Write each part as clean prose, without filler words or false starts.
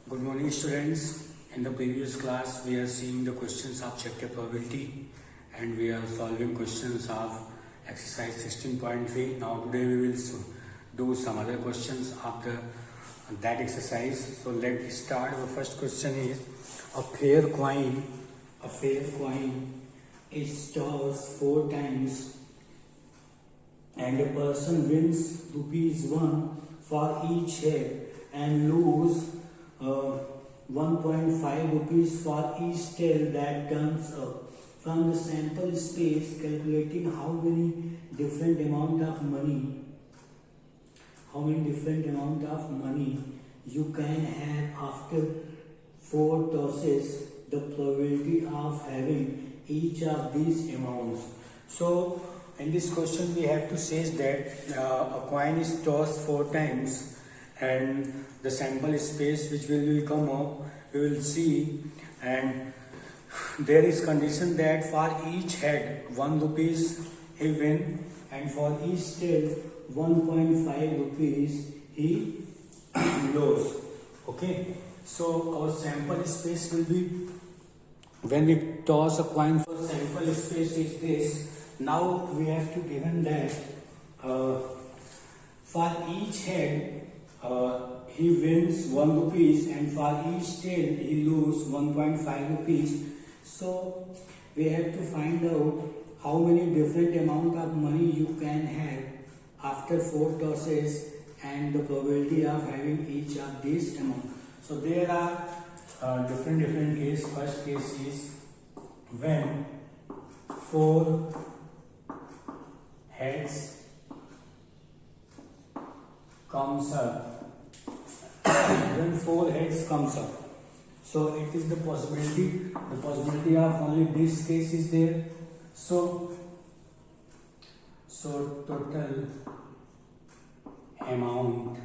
Good morning, students. In the previous class, we are seeing the questions of chapter probability and we are solving questions of exercise 16.3. Now today we will do some other questions after that exercise. So let's start. The first question is a fair coin is tossed 4 times and a person wins ₹1 for each head and lose 1.5 rupees for each tail that turns up. From the sample space, calculating how many different amount of money you can have after 4 tosses, the probability of having each of these amounts. So in this question we have to say that a coin is tossed 4 times and the sample space which will come up, we will see, and there is condition that for each head 1 rupees he win and for each tail 1.5 rupees he lose. Okay, so our sample space will be, when we toss a coin, for sample space is this. Now we have to given that for each head he wins 1 rupees and for each tail he loses 1.5 rupees. So we have to find out how many different amount of money you can have after 4 tosses and the probability of having each of these amount. So there are different cases. First case is when 4 heads comes up. When 4 heads comes up, so it is the possibility of only this case is there. So total amount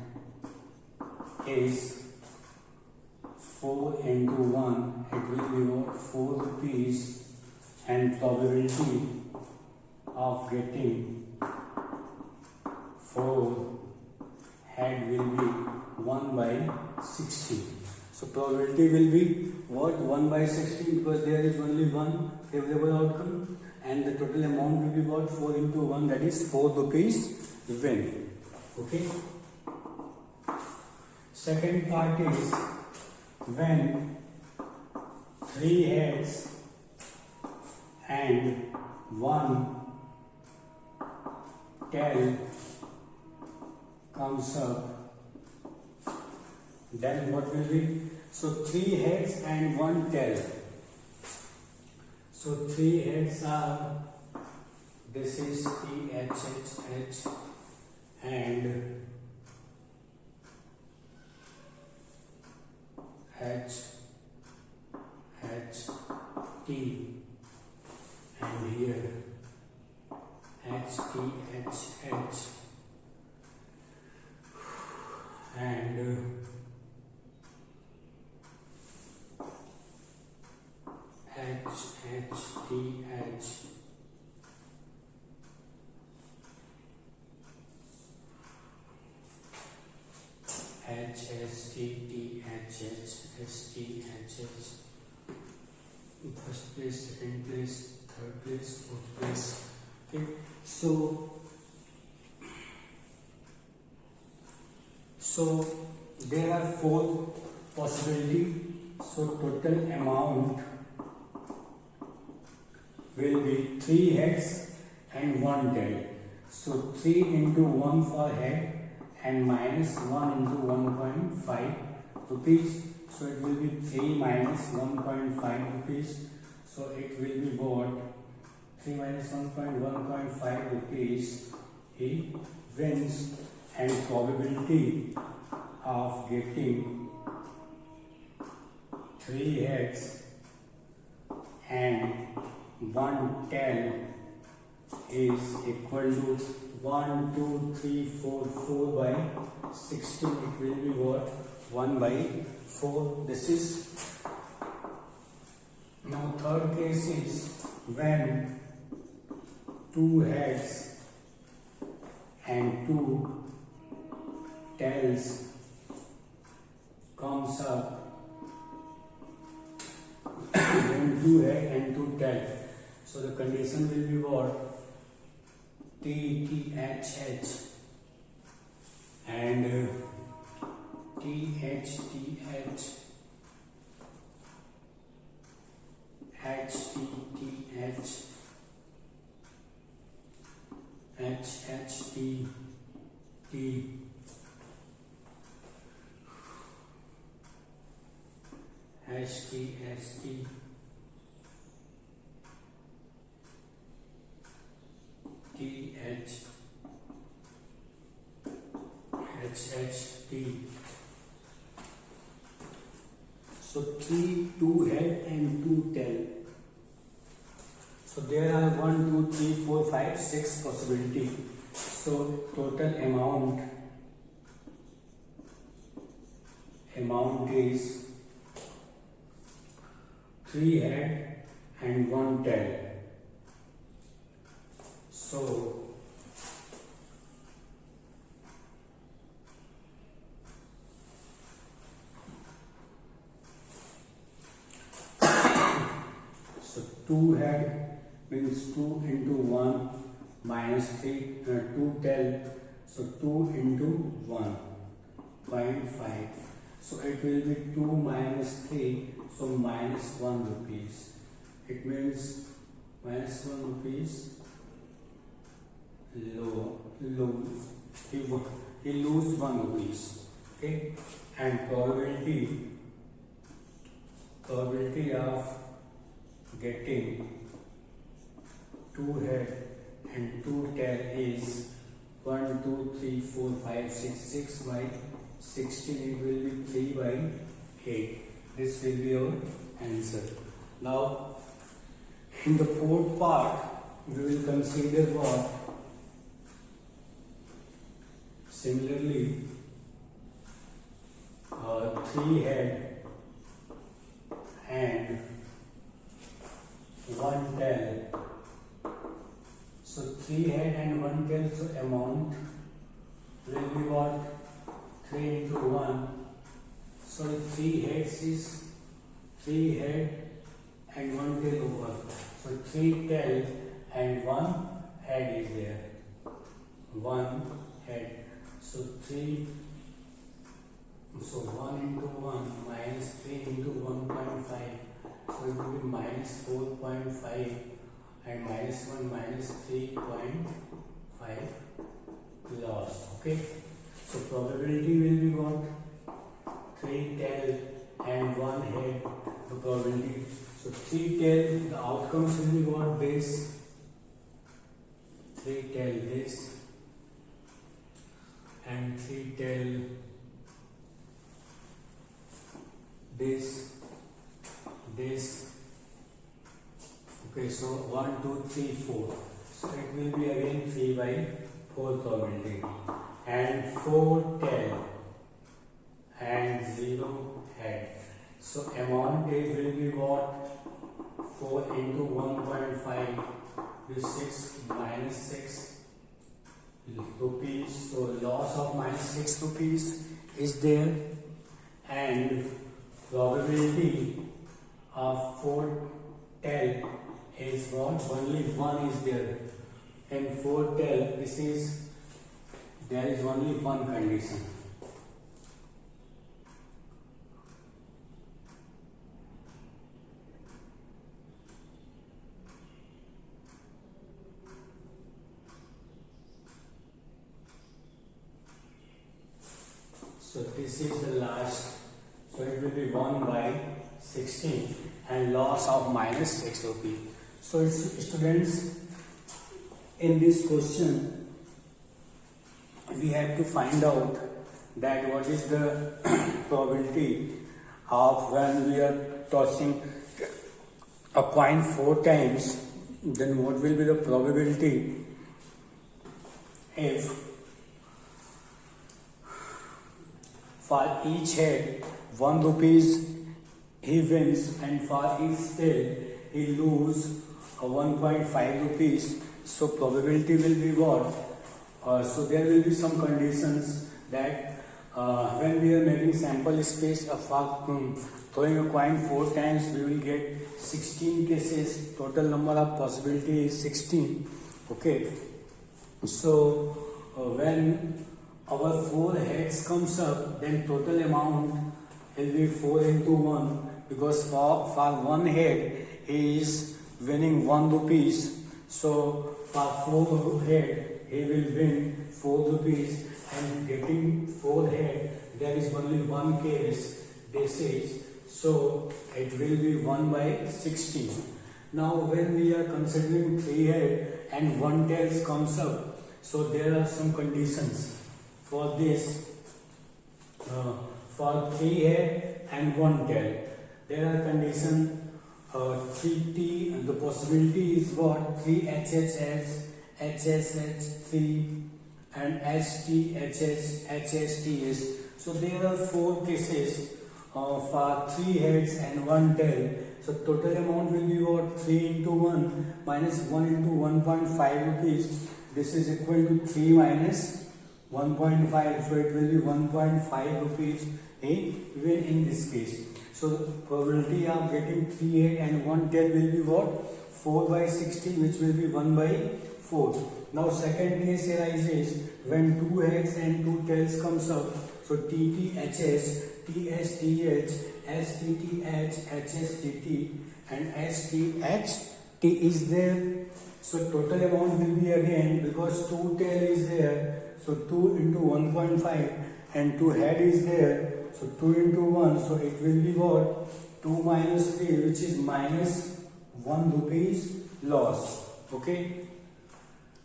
is 4 into 1, it will be 4 rupees, and probability of getting 4 head will be 1 by 60. So probability will be what? 1 by 60, because there is only one favorable outcome, and the total amount will be what? 4 into 1, that is 4 rupees win. Okay. Second part is when 3 heads and 1 tail comes up, then what will be? So 3 heads and 1 tail. So 3 heads are, this is THHH and HHT, and here HTHH and HHTH HSTTHH, first place, second place, third place, fourth place. Okay, so there are 4 possibilities. So total amount will be 3 heads and 1 tail. So 3 into 1 for head and minus 1 into 1.5 rupees. So it will be 3 minus 1.5 rupees. So it will be what? 3 minus 1.5 rupees he wins, and probability of getting 3 heads and 1 tail is equal to 1, 2, 3, 4, 4 by 16. It will be what? 1 by 4. This is. Now third case is when 2 heads and 2 tails comes up, 2 head and 2 tail. So the condition will be what? T, T, H, H and T, H, T, H, H, T, T, H, H, H, T, T, H, T, H, T, T, H, H, H, T. So 3, 2 head and 2 tail. So there are 1, 2, 3, 4, 5, 6 possibility. So total amount is 3 head and 1 tail. So so 2 head means 2 into 1 minus 3, 2 tail, so 2 into 1.5. So it will be 2 minus 3, so minus 1 rupees. It means minus 1 rupees he lose 1 rupees. Okay, and probability of getting 2 head and 2 tail is 1, 2, 3, 4, 5, 6, 6 by 16. It will be 3 by 8. This will be our answer. Now, in the fourth part, we will consider what? Similarly, 3 head and 1 tail. So 3 head and 1 tail, so amount will be what? 3 into 1. So 3 heads is 3 head and 1 tail over. So 3 tail and 1 head is there. 1 head. So 3. So 1 into 1 minus 3 into 1.5. So it will be minus 4.5 and minus 1 minus 3.5 loss. Okay. So probability will be what? 3 tail and 1 head. The probability. So 3 tail, the outcomes will be what? This. 3 tail this. And 3 tail this. Okay, so 1, 2, 3, 4. So it will be again 3 by 4 probability. And 4 tail and 0 head. So amount is will be what? 4 into 1.5 is 6 minus 6 rupees. So loss of minus 6 rupees is there. And probability of 4 tail is what? Only 1 is there. And 4 tail, there is only one condition. So this is the last. So it will be 1 by 16 and loss of minus 6 rupees. So students, in this question, we have to find out that what is the probability of when we are tossing a coin 4 times, then what will be the probability if for each head 1 rupees he wins and for each tail he lose 1.5 rupees. So probability will be what? So there will be some conditions that when we are making sample space of throwing a coin 4 times, we will get 16 cases. Total number of possibility is 16. Okay, so when our 4 heads comes up, then total amount will be 4 into 1, because for one head he is winning 1 rupees. So for 4 head he will win 4 rupees, and getting 4 head there is only one case, this is, so it will be 1 by 16. Now when we are considering 3 head and 1 tails comes up, so there are some conditions for this. For 3 head and 1 tail, there are conditions. 3T, and the possibility is what? 3 HHS, HSH, 3 and ST, HS, HSTS. So there are 4 cases for 3 heads and 1 tail. So total amount will be what? 3 into 1 minus 1 into 1.5 rupees. This is equal to 3 minus 1.5. So it will be 1.5 rupees even in this case. So the probability of getting 3 head and 1 tail will be what? 4 by 16, which will be 1 by 4. Now second case arises when 2 heads and 2 tails comes up. So TTHS, TSTH, STTH, HSTT and STHT is there. So total amount will be again, because 2 tail is there, so 2 into 1.5, and 2 head is there, so 2 into 1, so it will be what? 2 minus 3, which is minus 1 rupees loss. Okay.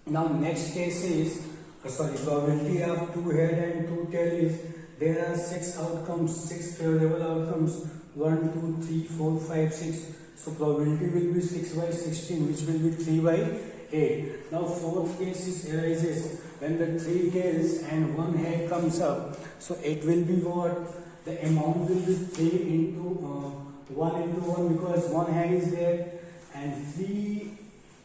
Now next case is, probability of 2 head and 2 tail is, there are 6 outcomes, 6 favorable outcomes, 1, 2, 3, 4, 5, 6. So probability will be 6 by 16, which will be 3 by 8. Now fourth case arises when the 3 tails and 1 head comes up. So it will be what? The amount will be 3 into 1 into 1, because 1 head is there and 3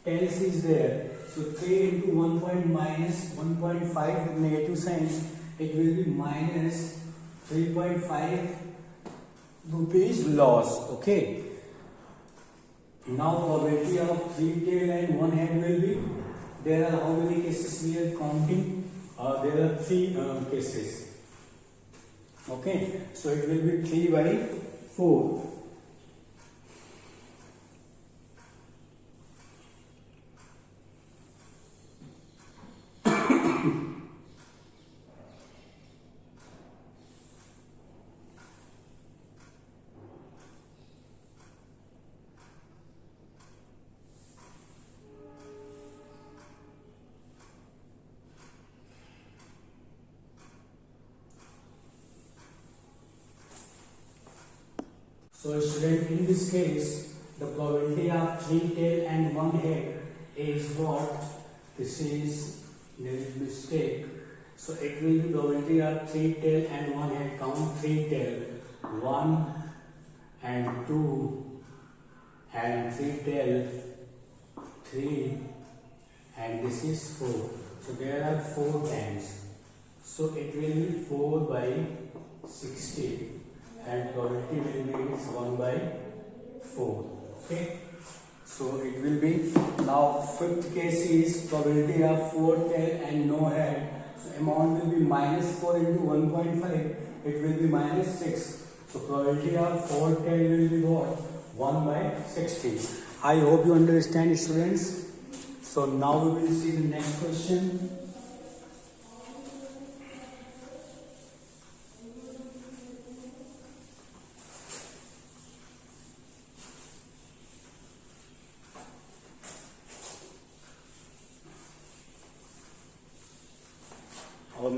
tails is there. So 3 into 1 minus 1.5 with negative signs, it will be minus 3.5 rupees loss. Okay. Now probability of 3 tail and 1 head will be, there are how many cases we are counting? There are 3 cases. Okay, so it will be 3 by 4. So student, in this case, the probability of 3 tail and 1 head is what? This is, there is mistake. So it will be probability of 3 tail and 1 head. Count 3 tail. 1 and 2 and 3 tail, 3 and this is 4. So there are 4 times. So it will be 4 by 60. And probability will be 1 by 4. Okay, so it will be, now fifth case is probability of 4 tail and no head. So amount will be minus 4 into 1.5, it will be minus 6. So probability of 4 tail will be what? 1 by 60. I hope you understand, students. So now we will see the next question. Our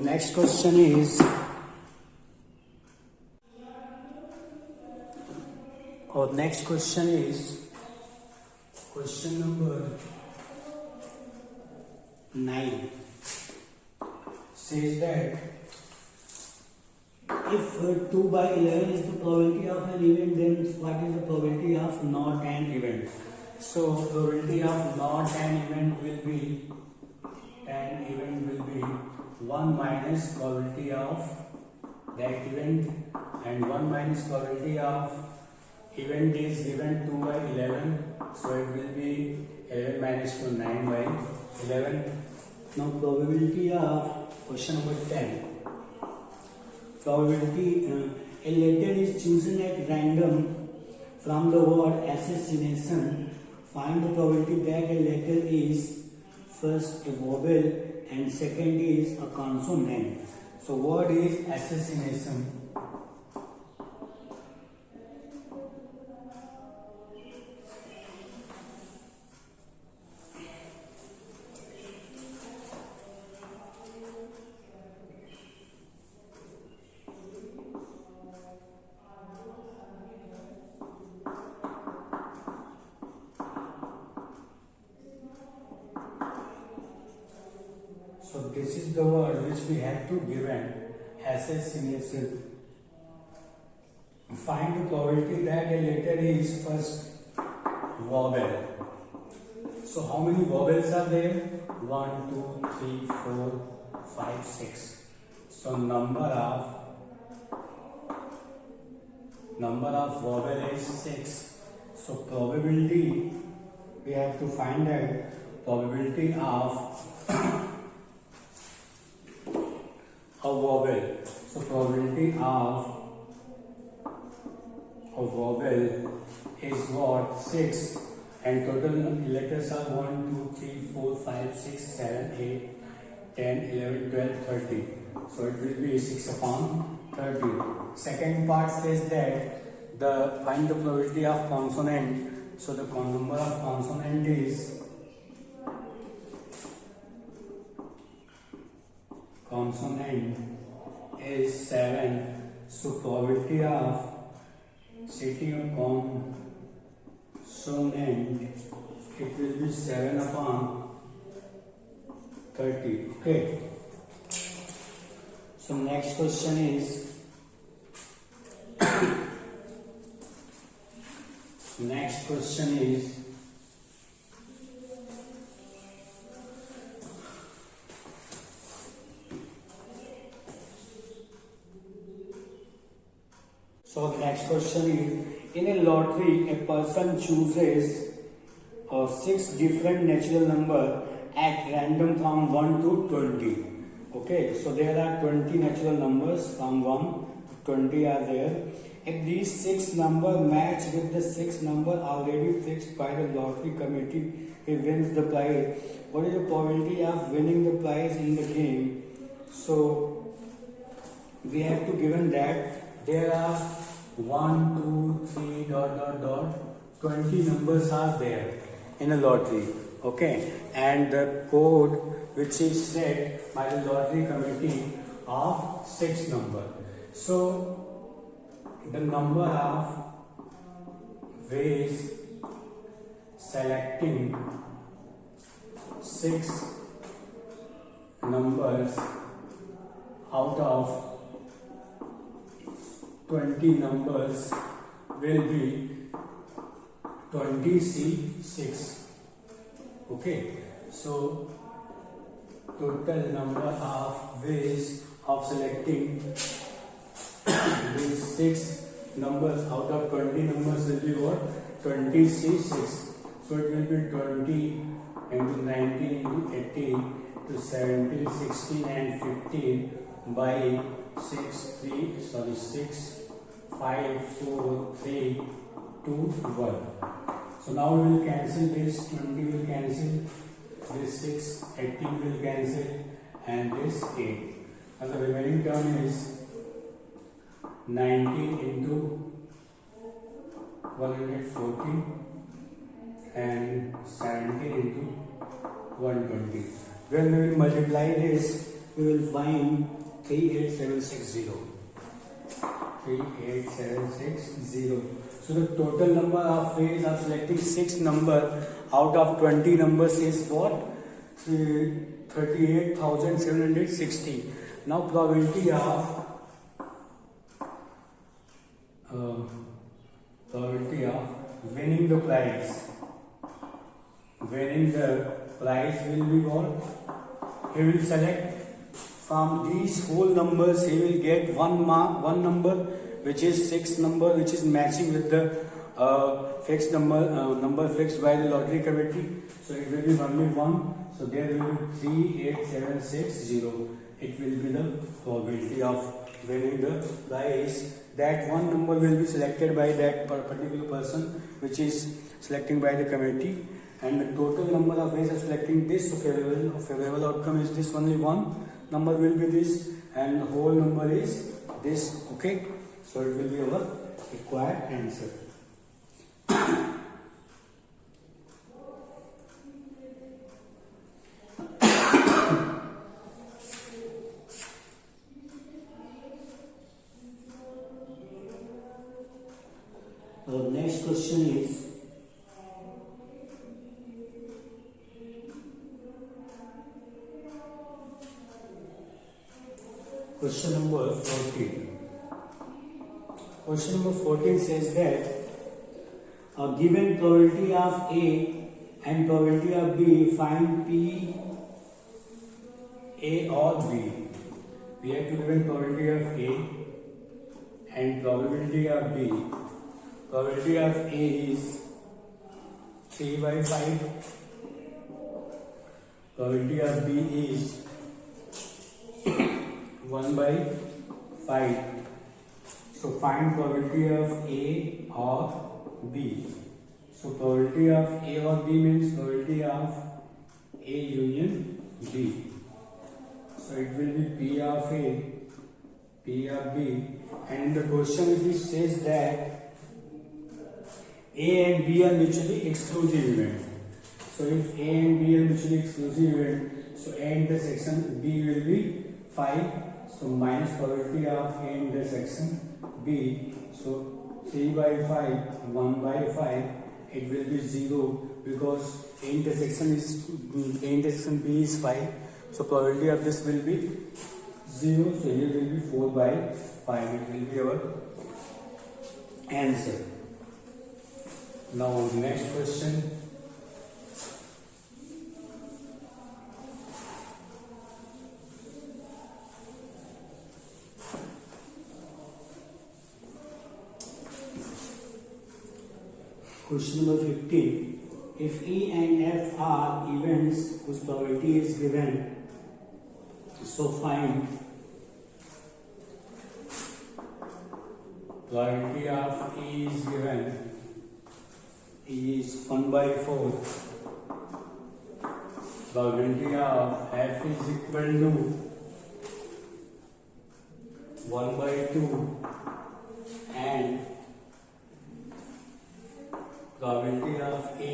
next question is, question number 9. Says that if 2 by 11 is the probability of an event, then what is the probability of not an event? So probability of not an event will be 1 minus probability of that event, and 1 minus probability of event is given 2 by 11, so it will be 11 minus 2, 9 by 11. Now probability of question number 10. Probability a letter is chosen at random from the word assassination. Find the probability that a letter is first a vowel and second is a consonant. So what is assassination? So this is the word which we have to give an assassination. Find the probability that a letter is first vowel. So how many vowels are there? 1, 2, 3, 4, 5, 6. So number of vowel is 6. So probability, we have to find out probability of a vowel. So probability of a vowel is what? 6, and total letters are 1, 2, 3, 4, 5, 6, 7, 8, 10, 11, 12, 30. So it will be 6 upon 30. Second part says that find the probability of consonant. So the number of consonant is consonant is 7. So probability of setting a consonant, it will be 7 upon 30. Okay. So next question is in a lottery a person chooses 6 different natural number at random from 1 to 20. Okay, so there are 20 natural numbers from 1 to 20 are there. If these 6 number match with the 6 number already fixed by the lottery committee, he wins the prize. What is the probability of winning the prize in the game? So we have to given that there are 1, 2, 3, 20 numbers are there in a lottery. Okay, and the code which is set by the lottery committee of 6 number. So the number of ways selecting 6 numbers out of 20 numbers will be 20C6. Okay, so total number of ways of selecting these 6 numbers out of 20 numbers will be what? 20C6. So it will be 20 into 19 into 18 to 17, 16 and 15 by 6, 5, 4, 3, 2, 1. So now we will cancel this, 20 will cancel, this 6, 18 will cancel and this 8. And the remaining term is 19 into 140 and 17 into 120. When we will multiply this, we will find 38760. 38760. So the total number of ways of selecting 6 number out of 20 numbers is what? 38,760. Now probability of winning the prize. Winning the prize will be what? He will select From these whole numbers, he will get one number, which is 6 number, which is matching with the fixed number fixed by the lottery committee. So it will be only one. So there will be 38760. It will be the probability of winning the prize. That one number will be selected by that particular person, which is selecting by the committee, and the total number of ways of selecting this. So favorable outcome is this, only one number will be this, and the whole number is this. Okay, so it will be our required answer. Our next question is question number 14. Question number 14 says that a given probability of A and probability of B, find P, A or B. We have to given probability of A and probability of B. Probability of A is 3 by 5. Probability of B is 1 by 5. So find probability of A or B. So probability of A or B means probability of A union B. So it will be P of A, P of B, and in the question it says that A and B are mutually exclusive event. So if A and B are mutually exclusive event, so A intersection B will be 5. So minus probability of A intersection B. So 3 by 5, 1 by 5, it will be 0 because A intersection B is 5. So probability of this will be 0. So here will be 4 by 5. It will be our answer. Now next question. Question number 15. If E and F are events whose probability is given, so find probability of E is given. E is 1 by 4. Probability of F is equal to 1 by 2, and probability of A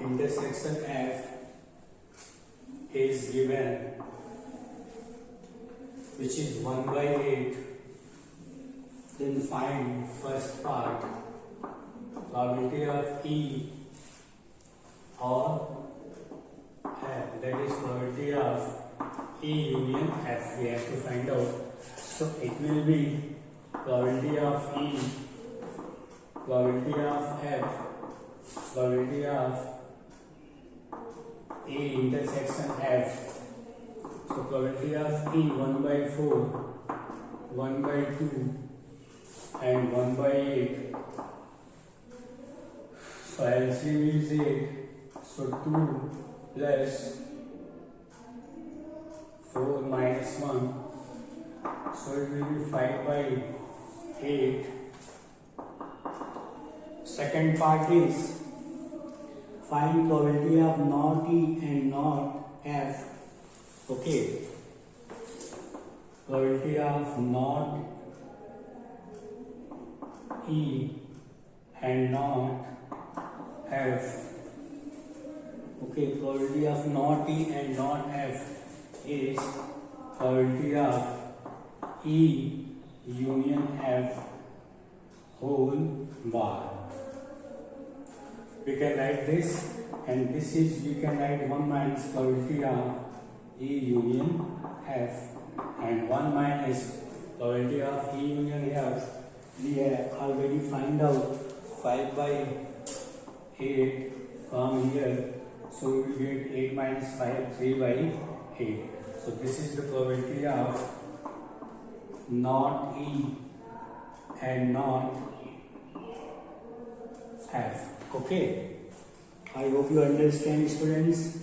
intersection F is given, which is 1 by 8. Then find first part, probability of E or F, that is probability of E union F. We have to find out. So it will be probability of E, probability of F, probability of A intersection F. So probability of E 1 by 4, 1 by 2, and 1 by 8. So LCM is 8. So 2 plus 4 minus 1. So it will be 5 by 8. Second part is find probability of not E and not F. Okay. Probability of not E and not F. Okay, probability of not E and not F is probability of E union F whole bar. We can write this, and this is, we can write 1 minus probability of E union F, and 1 minus probability of E union F. We have already find out 5 by 8 from here. So we will get 8 minus 5, 3 by 8. So this is the probability of not E and not F. Okay. I hope you understand, students.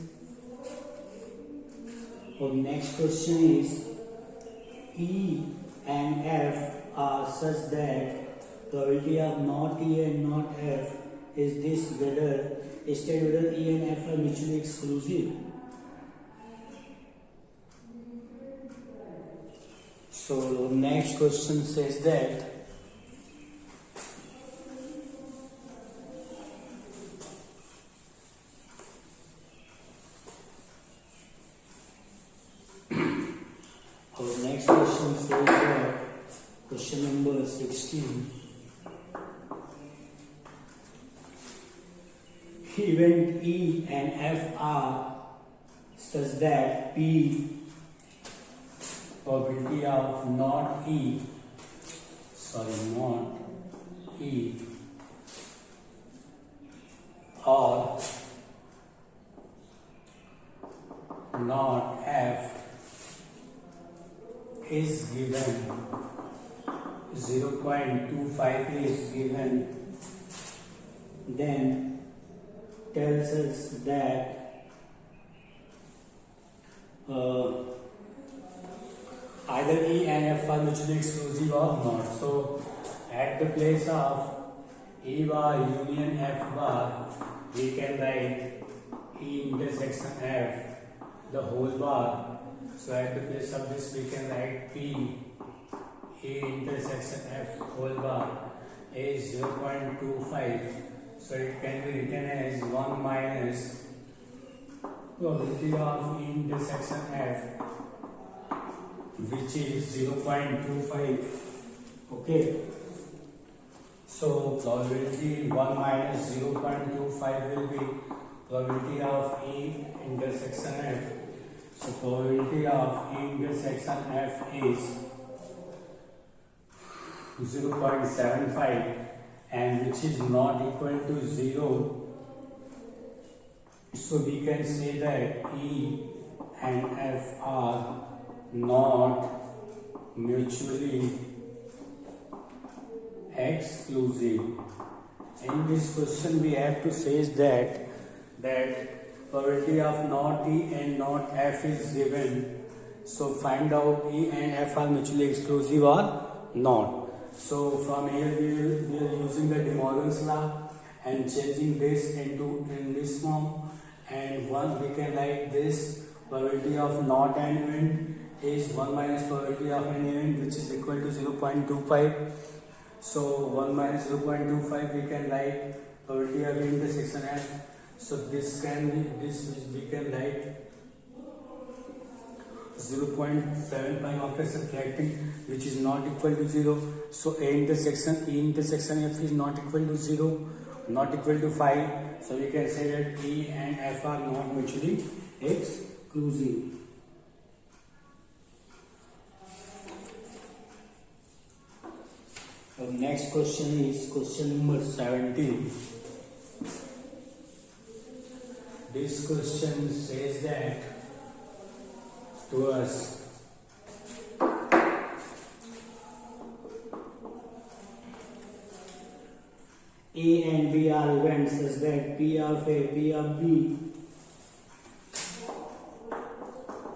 So next question is, E and F are such that probability of not E and not F is this whether state whether E and F are mutually exclusive. So next question says that our next question says that question number 16. Event E and F are such that P probability of not E or not F is given 0.25 is given, then tells us that either E and F are mutually exclusive or not. So at the place of E bar union F bar, we can write E intersection F the whole bar. So at the place of this we can write P E intersection F whole bar is 0.25. So it can be written as 1 minus probability of E intersection F, which is 0.25. Okay. So probability 1 minus 0.25 will be probability of E intersection F. So probability of E intersection F is 0.75, and which is not equal to 0. So we can say that E and F are not mutually exclusive. In this question we have to say that probability of not E and not F is given. So find out E and F are mutually exclusive or not. So from here we are using the De Morgan's law and changing this into in this form, and one we can write this probability of not an event is 1 minus probability of an event, which is equal to 0.25. So 1 minus 0.25 we can write probability of intersection F. So this can be we can write 0.75 after subtracting, which is not equal to 0. So E intersection F is not equal to 0, not equal to 5. So we can say that E and F are not mutually exclusive. The next question is question number 17. This question says that to us, A and B are events such that P of A, P of B,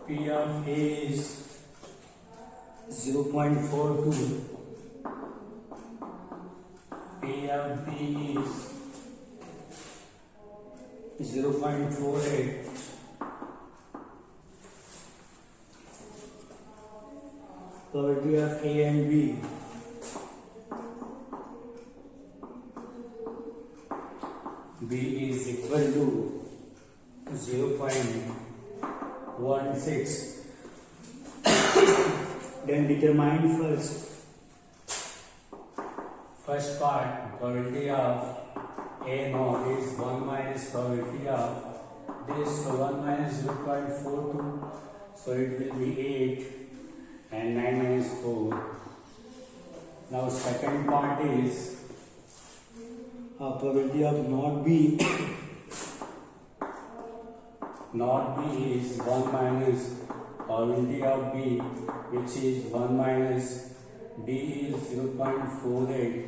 P of A is 0.42, P of B is 0.48, probability of A and B is equal to 0.16. Then determine first part, probability of A naught is 1 minus probability of this, so 1 minus 0.42, so it will be 8 and 9 minus 4. Now second part is probability of not B. Not B is 1 minus probability of B, which is 1 minus B is 0.48,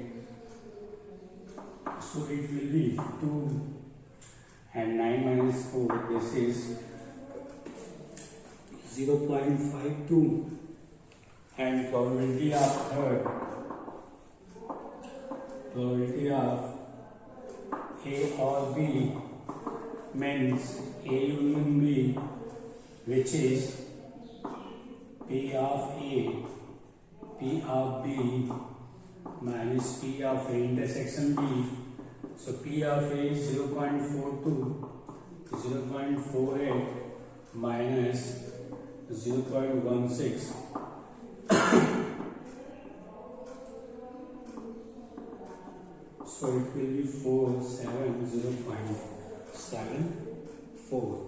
so it will be 2, and 9 minus 4, this is 0.52, and probability of third, probability of A or B means A union B, which is P of A, P of B minus P of A intersection B. So P of A is 0.42, 0.48 minus 0.16. So it will be 0.74.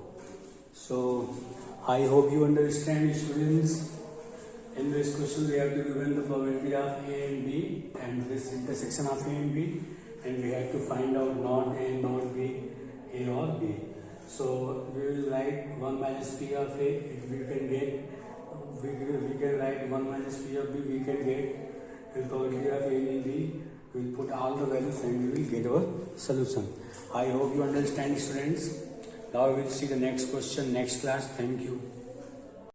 So I hope you understand, students. In this question we have to given the probability of A and B and this intersection of A and B, and we have to find out not A, not B, A or B. So we will write 1 minus P of A, we can write 1 minus P of B, we can get the probability of A and B. We will put all the values and we will get our solution. I hope you understand, students. Now we will see the next question next class. Thank you.